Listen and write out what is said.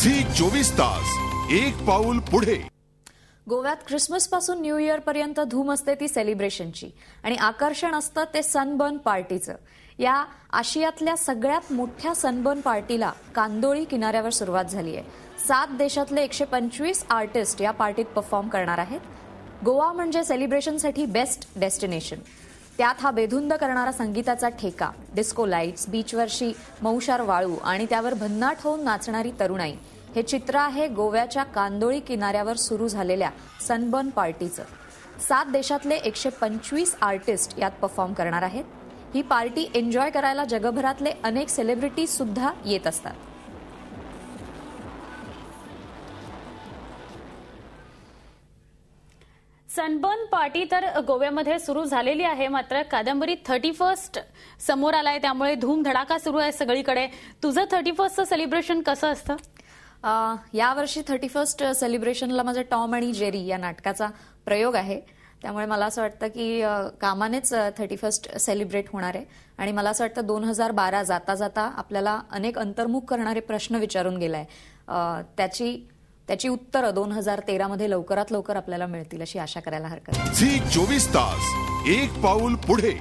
Zee 24 तास एक पाऊल पुढे। गोव्यात ख्रिसमस पासून न्यू इयर पर्यंत धूम असते ती सेलिब्रेशनची आणि आकर्षण असतं ते सनबर्न पार्टीचं। या आशियातल्या सगळ्यात मोठ्या सनबर्न पार्टीला कांदोळी किनाऱ्यावर सुरुवात झाली आहे। 7 देशातले 125 आर्टिस्ट या पार्टीत परफॉर्म करणार आहेत। गोवा म्हणजे सेलिब्रेशनसाठी बेस्ट डेस्टिनेशन। त्यात हा बेधुंद करणारा संगीताचा ठेका, डिस्को लाईट्स, बीचवरची मौशार वाळू आणि त्यावर भन्नाट होऊन नाचणारी तरुणाई हे चित्र आहे गोव्याच्या कांदोळी किनाऱ्यावर सुरू झालेल्या सनबर्न पार्टीचं। 7 देशातले 125 आर्टिस्ट यात परफॉर्म करणार आहेत। ही पार्टी एन्जॉय करायला जगभरातले अनेक सेलिब्रिटीज सुद्धा येत असतात। सनबर्न पार्टी तर गोव्यामध्ये सुरू झालेली आहे, मात्र कादंबरी 31 समोर आलाय, त्यामुळे धूम धडाका सुरू आहे सगळीकडे। तुझं 31चं सेलिब्रेशन कसं असतं? यावर्षी 31 सेलिब्रेशनला माझं टॉम आणि जेरी या नाटकाचा प्रयोग आहे, त्यामुळे मला असं वाटतं की कामानेच 31 सेलिब्रेट होणार आहे। आणि मला असं वाटतं 2012 जाता जाता आपल्याला अनेक अंतर्मुख करणारे प्रश्न विचारून गेलाय, त्याची उत्तरं 2013 मध्ये लवकरात लवकर आपल्याला मिळतील अशी आशा करायला हरकत नाही। झी 24 तास एक पाऊल पुढे।